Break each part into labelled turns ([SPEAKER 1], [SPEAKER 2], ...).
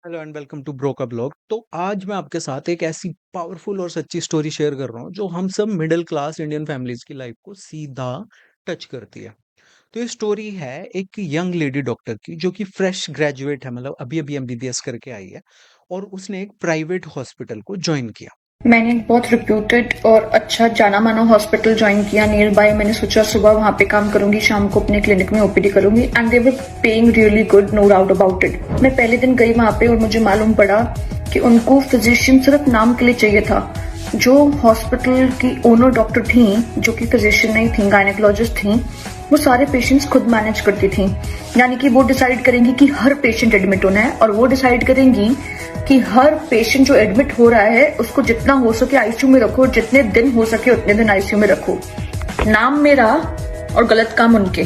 [SPEAKER 1] Hello and welcome to bro का blog. तो आज मैं आपके साथ एक ऐसी पावरफुल और सच्ची स्टोरी शेयर कर रहा हूँ जो हम सब मिडिल क्लास इंडियन फैमिलीज की लाइफ को सीधा टच करती है। तो ये स्टोरी है एक यंग लेडी डॉक्टर की जो कि फ्रेश ग्रेजुएट है, मतलब अभी अभी एमबीबीएस करके आई है और उसने एक प्राइवेट हॉस्पिटल को ज्वाइन किया।
[SPEAKER 2] मैंने एक बहुत रिप्यूटेड और अच्छा जाना माना हॉस्पिटल ज्वाइन किया नियर बाय। मैंने सोचा सुबह वहां पे काम करूंगी, शाम को अपने क्लिनिक में ओपीडी करूंगी and they were paying really good, no doubt about it. मैं पहले दिन गई वहां पे और मुझे मालूम पड़ा कि उनको फिजिशियन सिर्फ नाम के लिए चाहिए था। जो हॉस्पिटल की ओनर डॉक्टर थी, जो कि फिजिशियन नहीं थी, गायनेकोलॉजिस्ट थी, वो सारे पेशेंट्स खुद मैनेज करती थी। यानी कि वो डिसाइड करेंगी कि हर पेशेंट एडमिट होना है और वो डिसाइड करेंगी कि हर पेशेंट जो एडमिट हो रहा है उसको जितना हो सके आईसीयू में रखो, जितने दिन हो सके उतने दिन आईसीयू में रखो। नाम मेरा और गलत काम उनके।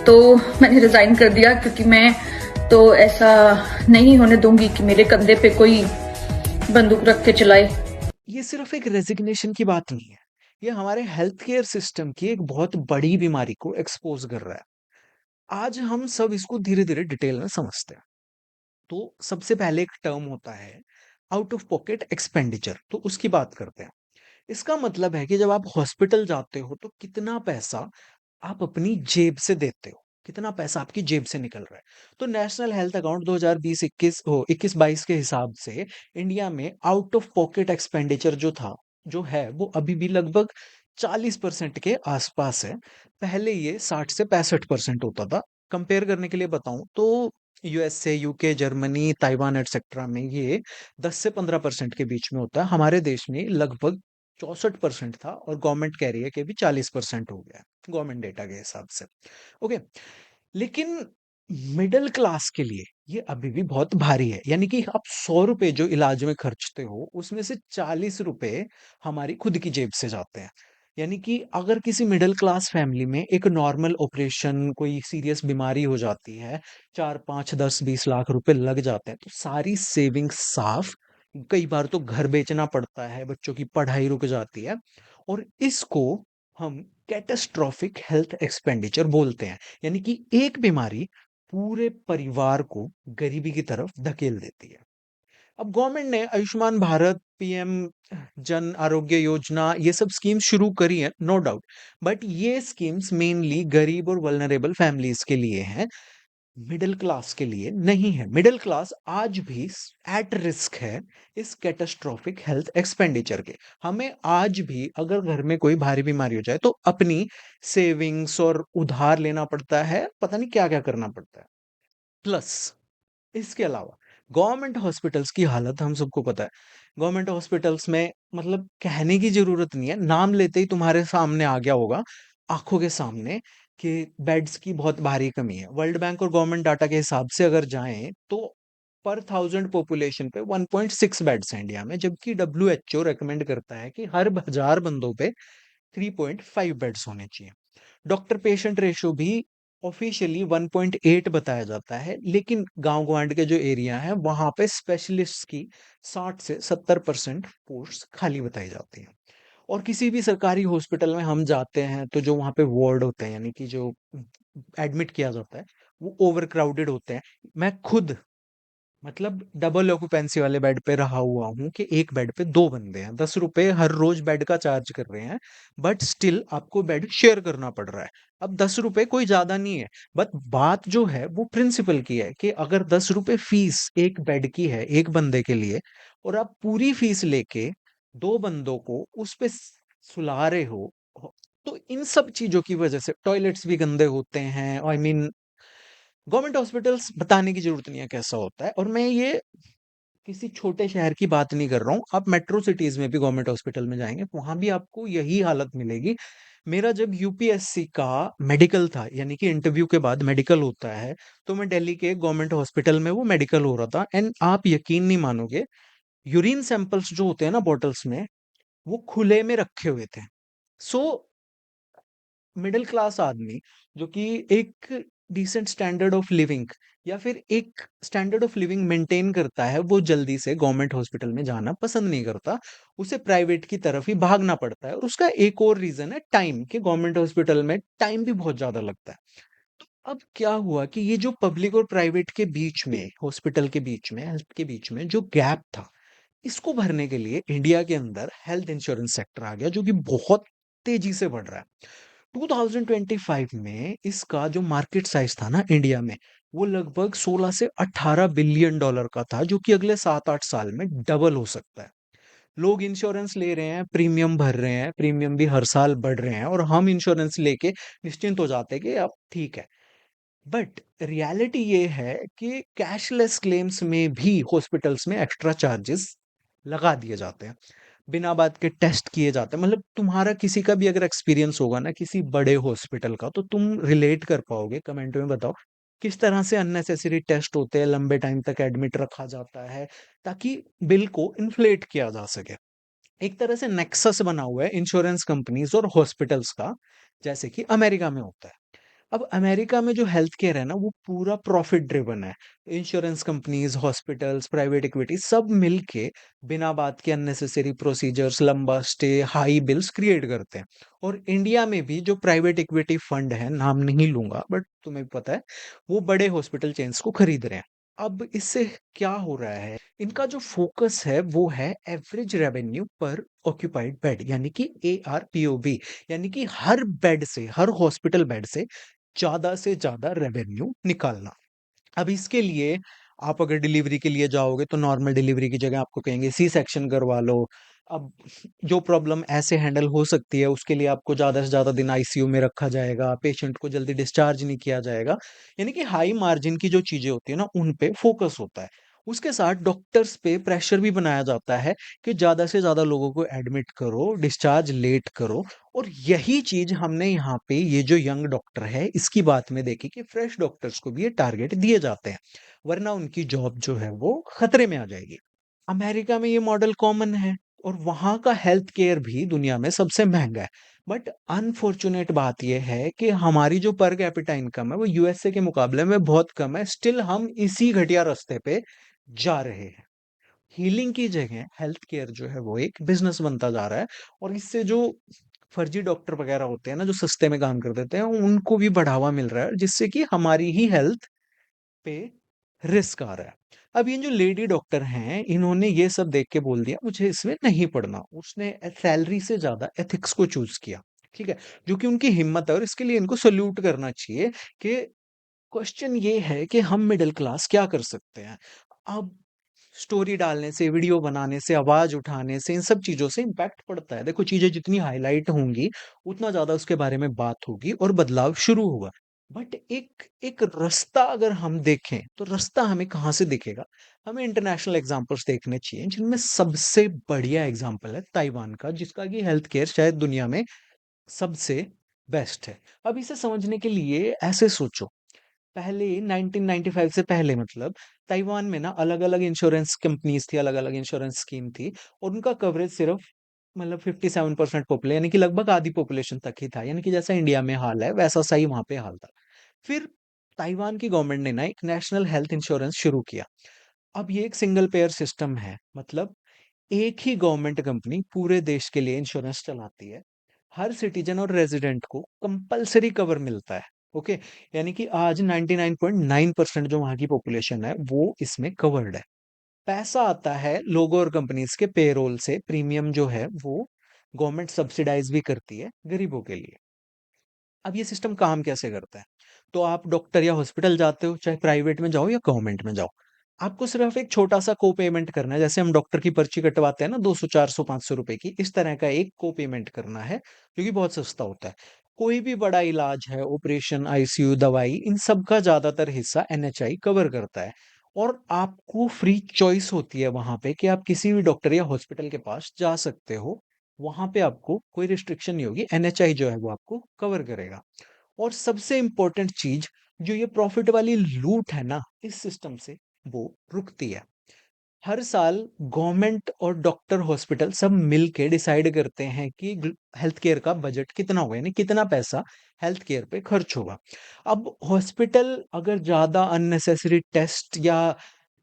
[SPEAKER 2] तो मैंने रिजाइन कर दिया क्योंकि मैं तो ऐसा नहीं होने दूंगी कि मेरे कंधे पे कोई बंदूक रख के चलाए।
[SPEAKER 1] ये सिर्फ एक रेजिग्नेशन की बात नहीं है, ये हमारे हेल्थ केयर सिस्टम की एक बहुत बड़ी बीमारी को एक्सपोज कर रहा है। आज हम सब इसको धीरे धीरे डिटेल में समझते हैं। तो सबसे पहले एक टर्म होता है आउट ऑफ पॉकेट एक्सपेंडिचर, तो उसकी बात करते हैं। इसका मतलब है कि जब आप हॉस्पिटल जाते हो तो कितना पैसा आप अपनी जेब से देते हो, कितना पैसा आपकी जेब से निकल रहा है। तो नेशनल हेल्थ अकाउंट 2020-21 21-22 के हिसाब से इंडिया में आउट ऑफ पॉकेट एक्सपेंडिचर जो है वो अभी भी लगभग 40% के आसपास है। पहले ये 60 से 65% होता था। कंपेयर करने के लिए बताऊं तो USA, UK, Germany, Taiwan etcetera में ये 10 से 15% के बीच में होता है। हमारे देश में लगभग 64% था और गवर्नमेंट कह रही है कि अभी 40% हो गया है, गवर्नमेंट डेटा के हिसाब से। ओके, लेकिन मिडिल क्लास के लिए ये अभी भी बहुत भारी है। यानी कि आप 100 रुपए जो इलाज में खर्चते हो उसमें से 40 रुपए हमारी खुद की जेब से जाते हैं। यानी कि अगर किसी मिडिल क्लास फैमिली में एक नॉर्मल ऑपरेशन, कोई सीरियस बीमारी हो जाती है, 4, 5, 10, 20 लाख रुपए लग जाते हैं, तो सारी सेविंग्स साफ। कई बार तो घर बेचना पड़ता है, बच्चों की पढ़ाई रुक जाती है और इसको हम कैटास्ट्रॉफिक हेल्थ एक्सपेंडिचर बोलते हैं। यानी कि एक बीमारी पूरे परिवार को गरीबी की तरफ धकेल देती है। अब गवर्नमेंट ने आयुष्मान भारत, पीएम जन आरोग्य योजना, ये सब स्कीम शुरू करी है, नो डाउट। बट ये स्कीम्स मेनली गरीब और वल्नरेबल फैमिलीज के लिए हैं, मिडिल क्लास के लिए नहीं है। मिडिल क्लास आज भी एट रिस्क है इस कैटास्ट्रॉफिक हेल्थ एक्सपेंडिचर के। हमें आज भी अगर घर में कोई भारी बीमारी हो जाए तो अपनी सेविंग्स और उधार लेना पड़ता है, पता नहीं क्या क्या करना पड़ता है। प्लस इसके अलावा गवर्नमेंट हॉस्पिटल्स की हालत हम सबको पता है। गवर्नमेंट हॉस्पिटल्स में मतलब कहने की जरूरत नहीं है, नाम लेते ही तुम्हारे सामने आ गया होगा, आंखों के सामने, कि बेड्स की बहुत भारी कमी है। वर्ल्ड बैंक और गवर्नमेंट डाटा के हिसाब से अगर जाएं तो पर 1000 पॉपुलेशन पे 1.6 बेड्स हैं इंडिया में, जबकि डब्ल्यूएचओ रेकमेंड करता है कि हर 1000 बंदों पे 3.5 बेड्स होने चाहिए। डॉक्टर पेशेंट रेशो भी ऑफिशियली 1.8 बताया जाता है, लेकिन गांव गवांड के जो एरिया है वहां पे स्पेशलिस्ट की 60 से 70% पोस्ट खाली बताई जाती हैं। और किसी भी सरकारी हॉस्पिटल में हम जाते हैं तो जो वहां पे वार्ड होते हैं, यानी कि जो एडमिट किया जाता है, वो ओवर क्राउडेड होते हैं। मैं खुद मतलब डबल ऑक्यूपेंसी वाले बेड पे रहा हुआ हूँ कि एक बेड पे दो बंदे हैं, 10 रुपए हर रोज बेड का चार्ज कर रहे हैं, बट स्टिल आपको बेड शेयर करना पड़ रहा है। अब 10 रुपए कोई ज्यादा नहीं है, बट बात जो है वो प्रिंसिपल की है कि अगर 10 रुपए फीस एक बेड की है एक बंदे के लिए, और आप पूरी फीस लेके दो बंदों को उस पे सुला रहे हो, तो इन सब चीजों की वजह से टॉयलेट्स भी गंदे होते हैं। आई मीन गवर्नमेंट हॉस्पिटल्स बताने की जरूरत नहीं है कैसा होता है। और मैं ये किसी छोटे शहर की बात नहीं कर रहा हूँ, आप मेट्रो सिटीज में भी गवर्नमेंट हॉस्पिटल में जाएंगे वहां भी आपको यही हालत मिलेगी। मेरा जब यूपीएससी का मेडिकल था, यानी कि इंटरव्यू के बाद मेडिकल होता है, तो मैं दिल्ली के गवर्नमेंट हॉस्पिटल में वो मेडिकल हो रहा था, एंड आप यकीन नहीं मानोगे, यूरिन सैंपल्स जो होते हैं ना बॉटल्स में, वो खुले में रखे हुए थे। सो मिडिल क्लास आदमी जो कि एक डिसेंट स्टैंडर्ड ऑफ लिविंग या फिर एक स्टैंडर्ड ऑफ लिविंग मेंटेन करता है, वो जल्दी से गवर्नमेंट हॉस्पिटल में जाना पसंद नहीं करता, उसे प्राइवेट की तरफ ही भागना पड़ता है। और उसका एक और रीजन है टाइम, कि गवर्नमेंट हॉस्पिटल में टाइम भी बहुत ज्यादा लगता है। अब क्या हुआ कि ये जो पब्लिक और प्राइवेट के बीच में, हॉस्पिटल के बीच में, हेल्थ के बीच में जो गैप था, इसको भरने के लिए इंडिया के अंदर हेल्थ इंश्योरेंस सेक्टर आ गया, जो कि बहुत तेजी से बढ़ रहा है। 2025 में इसका जो मार्केट साइज था ना इंडिया में, वो लगभग 16 से 18 बिलियन डॉलर का था, जो कि अगले 7-8 साल में डबल हो सकता है। लोग इंश्योरेंस ले रहे हैं, प्रीमियम भर रहे हैं, प्रीमियम भी हर साल बढ़ रहे हैं, और हम इंश्योरेंस लेके निश्चिंत हो जाते हैं कि अब ठीक है। बट रियलिटी ये है कि कैशलेस क्लेम्स में भी हॉस्पिटल्स में एक्स्ट्रा चार्जेस लगा दिए जाते हैं। बिना बात के टेस्ट किए जाते हैं। मतलब तुम्हारा किसी का भी अगर एक्सपीरियंस होगा ना किसी बड़े हॉस्पिटल का, तो तुम रिलेट कर पाओगे। कमेंट में बताओ किस तरह से अननेसेसरी टेस्ट होते हैं, लंबे टाइम तक एडमिट रखा जाता है ताकि बिल को इन्फ्लेट किया जा सके। एक तरह से नेक्सस बना हुआ है इंश्योरेंस कंपनीज और हॉस्पिटल्स का, जैसे कि अमेरिका में होता है। अब अमेरिका में जो हेल्थ केयर है ना, वो पूरा प्रॉफिट ड्रिवन है। Insurance companies, hospitals, private equity सब मिलके बिना बात के अननेसेसरी प्रोसीजर्स, लंबा स्टे, हाई बिल्स क्रिएट करते हैं। और इंडिया में भी जो प्राइवेट इक्विटी फंड है, नाम नहीं लूंगा बट तुम्हें भी पता है, वो बड़े हॉस्पिटल चेन्स को खरीद रहे हैं। अब इससे क्या हो रहा है, इनका जो फोकस है वो है एवरेज रेवेन्यू पर ऑक्यूपाइड बेड, यानी कि ARPOB, यानी कि हर बेड से, हर हॉस्पिटल बेड से ज्यादा रेवेन्यू निकालना। अब इसके लिए आप अगर डिलीवरी के लिए जाओगे तो नॉर्मल डिलीवरी की जगह आपको कहेंगे सी सेक्शन करवा लो। अब जो प्रॉब्लम ऐसे हैंडल हो सकती है उसके लिए आपको ज्यादा से ज्यादा दिन आईसीयू में रखा जाएगा, पेशेंट को जल्दी डिस्चार्ज नहीं किया जाएगा। यानी कि हाई मार्जिन की जो चीजें होती है ना, उन पे फोकस होता है। उसके साथ डॉक्टर्स पे प्रेशर भी बनाया जाता है कि ज्यादा से ज्यादा लोगों को एडमिट करो, डिस्चार्ज लेट करो। और यही चीज हमने यहाँ पे ये जो यंग डॉक्टर है इसकी बात में देखी कि फ्रेश डॉक्टर्स को भी ये टारगेट दिए जाते हैं, वरना उनकी जॉब जो है वो खतरे में आ जाएगी। अमेरिका में ये मॉडल कॉमन है, और वहां का हेल्थ केयर भी दुनिया में सबसे महंगा है। बट अनफॉर्चुनेट बात यह है कि हमारी जो पर कैपिटा इनकम है वो यूएसए के मुकाबले में बहुत कम है। स्टिल हम इसी घटिया रास्ते पे जा रहे हैं। हीलिंग की जगह हेल्थ केयर जो है वो एक बिजनेस बनता जा रहा है। और इससे जो फर्जी डॉक्टर वगैरह होते हैं ना, जो सस्ते में काम कर देते हैं, उनको भी बढ़ावा मिल रहा है, जिससे कि हमारी ही हेल्थ पे रिस्क आ रहा है। अब ये जो लेडी डॉक्टर हैं, इन्होंने ये सब देख के बोल दिया मुझे इसमें नहीं पढ़ना। उसने सैलरी से ज्यादा एथिक्स को चूज किया। ठीक है, जो कि उनकी हिम्मत है और इसके लिए इनको सल्यूट करना चाहिए। कि क्वेश्चन ये है कि हम मिडिल क्लास क्या कर सकते हैं। अब स्टोरी डालने से, वीडियो बनाने से, आवाज उठाने से, इन सब चीजों से इम्पैक्ट पड़ता है। देखो, चीजें जितनी हाईलाइट होंगी उतना ज्यादा उसके बारे में बात होगी और बदलाव शुरू होगा। बट एक एक रास्ता अगर हम देखें तो रास्ता हमें कहाँ से दिखेगा? हमें इंटरनेशनल एग्जांपल्स देखने चाहिए, जिनमें सबसे बढ़िया एग्जांपल है ताइवान का, जिसका कि हेल्थ केयर शायद दुनिया में सबसे बेस्ट है। अब इसे समझने के लिए ऐसे सोचो, पहले 1995 से पहले, मतलब ताइवान में ना अलग-अलग इंश्योरेंस कंपनीज थी, अलग-अलग इंश्योरेंस स्कीम थी, और उनका कवरेज सिर्फ मतलब 57% पॉपुलेशन, यानी कि लगभग आधी पॉपुलेशन तक ही था। यानी कि जैसा इंडिया में हाल है वैसा सही वहां पे हाल था। फिर ताइवान की गवर्नमेंट ने ना एक नेशनल हेल्थ इंश्योरेंस शुरू किया। अब ये एक सिंगल पेयर सिस्टम है, मतलब एक ही गवर्नमेंट कंपनी पूरे देश के लिए इंश्योरेंस चलाती है। हर सिटीजन और रेजिडेंट को कंपलसरी कवर मिलता है। ओके, यानी कि आज 99.9% जो वहां की पॉपुलेशन है वो इसमें कवर्ड है। पैसा आता है लोगों और कंपनीज के पेरोल से, प्रीमियम जो है वो गवर्नमेंट सब्सिडाइज भी करती है गरीबों के लिए। अब ये सिस्टम काम कैसे करता है? तो आप डॉक्टर या हॉस्पिटल जाते हो, चाहे प्राइवेट में जाओ या गवर्नमेंट में जाओ, आपको सिर्फ एक छोटा सा को पेमेंट करना है। जैसे हम डॉक्टर की पर्ची कटवाते हैं ना, 200, 400, 500 रुपए की, इस तरह का एक को पेमेंट करना है, जो कि बहुत सस्ता होता है। कोई भी बड़ा इलाज है, ऑपरेशन, आईसीयू, दवाई, इन सब का ज्यादातर हिस्सा एनएचआई कवर करता है। और आपको फ्री चॉइस होती है वहां पे कि आप किसी भी डॉक्टर या हॉस्पिटल के पास जा सकते हो। वहां पे आपको कोई रिस्ट्रिक्शन नहीं होगी, एनएचआई जो है वो आपको कवर करेगा। और सबसे इंपॉर्टेंट चीज, जो ये प्रॉफिट वाली लूट है ना इस सिस्टम से, वो रुकती है। हर साल गवर्नमेंट और डॉक्टर, हॉस्पिटल सब मिलके डिसाइड करते हैं कि हेल्थ केयर का बजट कितना होगा, यानी कितना पैसा हेल्थ केयर पे खर्च होगा। अब हॉस्पिटल अगर ज्यादा अननेसेसरी टेस्ट या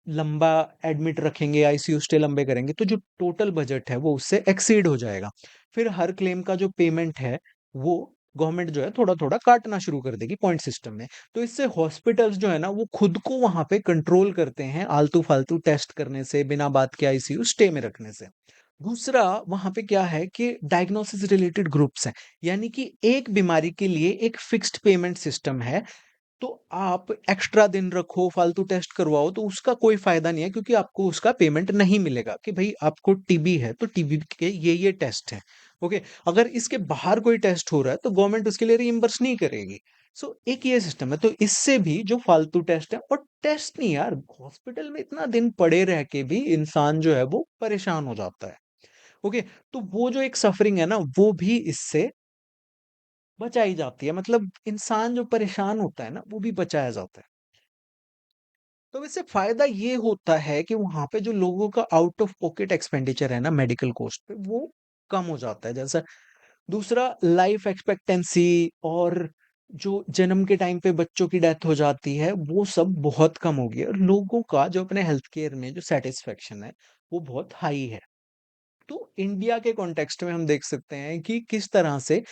[SPEAKER 1] लंबा एडमिट रखेंगे, आईसीयू स्टे लंबे करेंगे, तो जो टोटल बजट है वो उससे एक्सीड हो जाएगा। फिर हर क्लेम का जो पेमेंट है वो गवर्नमेंट जो है थोड़ा-थोड़ा काटना शुरू कर देगी पॉइंट सिस्टम में। तो इससे हॉस्पिटल्स जो है ना वो खुद को वहाँ पे कंट्रोल करते हैं आलतू-फालतू टेस्ट करने से, बिना बात के आईसीयू स्टे में रखने से। दूसरा वहाँ पे क्या है कि डायग्नोसिस रिलेटेड ग्रुप्स हैं, यानी कि एक बीमारी के लिए एक फिक्स्ड पेमेंट सिस्टम है। तो आप एक्स्ट्रा दिन रखो, फालतू टेस्ट करवाओ तो उसका कोई फ़ायदा नहीं है, क्योंकि आपको उसका पेमेंट नहीं मिलेगा कि भई आपको टीबी है तो टीबी के ये टेस्ट हैं। ओके? अगर इसके बाहर कोई टेस्ट हो रहा है तो गवर्नमेंट उसके लिए रिइम्बर्स नहीं करेगी। सो एक ये सिस्टम है, तो इससे भी जो फालतू टेस्ट है, और टेस्ट नहीं यार, हॉस्पिटल में इतना दिन पड़े रह के भी इंसान जो है वो परेशान हो जाता है। ओके? तो वो जो एक सफरिंग है ना वो भी इससे बचाई जाती है, मतलब इंसान जो परेशान होता है ना वो भी बचाया जाता है। तो इससे फ़ायदा ये होता है कि वहाँ पे जो लोगों का आउट ऑफ पॉकेट एक्सपेंडिचर है ना मेडिकल कॉस्ट पे, वो कम हो जाता है। जैसा दूसरा, लाइफ एक्सपेक्टेंसी और जो जन्म के टाइम पे बच्चों की डेथ हो जाती है, वो सब बहुत कम हो गया है और लोगों का जो अपने हेल्थ केयर में जो सैटिस्फैक्शन है, वो बहुत हाई है। तो इंडिया के कॉन्टेक्स्ट में हम देख सकते हैं कि किस तरह से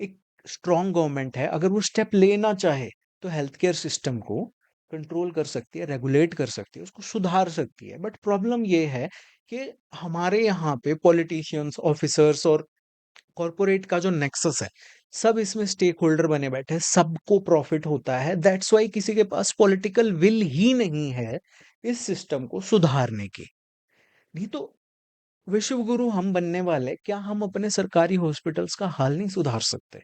[SPEAKER 1] एक स्ट्रॉन्ग गवर्नमेंट है, अगर वो स्टेप लेना चाहे तो हेल्थ केयर सिस्टम को कंट्रोल कर सकती है, रेगुलेट कर सकती है, उसको सुधार सकती है। बट प्रॉब्लम ये है कि हमारे यहाँ पे पॉलिटिशियंस, ऑफिसर्स और कॉर्पोरेट का जो नेक्सस है, सब इसमें स्टेक होल्डर बने बैठे हैं, सबको प्रॉफिट होता है। दैट्स वाई किसी के पास पॉलिटिकल विल ही नहीं है इस सिस्टम को सुधारने की। नहीं तो विश्व गुरु हम बनने वाले, क्या हम अपने सरकारी हॉस्पिटल्स का हाल नहीं सुधार सकते?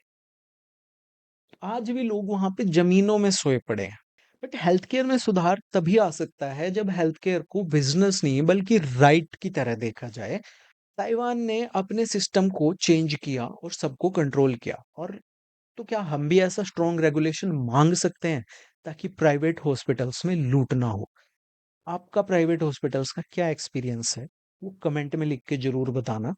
[SPEAKER 1] आज भी लोग वहां पे जमीनों में सोए पड़े हैं। बट हेल्थ केयर में सुधार तभी आ सकता है जब हेल्थ केयर को बिजनेस नहीं बल्कि राइट की तरह देखा जाए। ताइवान ने अपने सिस्टम को चेंज किया और सबको कंट्रोल किया, और तो क्या हम भी ऐसा स्ट्रॉन्ग रेगुलेशन मांग सकते हैं ताकि प्राइवेट हॉस्पिटल्स में लूट ना हो? आपका प्राइवेट हॉस्पिटल्स का क्या एक्सपीरियंस है, वो कमेंट में लिख के जरूर बताना।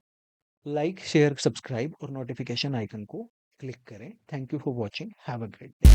[SPEAKER 1] लाइक, शेयर, सब्सक्राइब और नोटिफिकेशन आइकन को क्लिक करें। Thank you for watching, have a great day.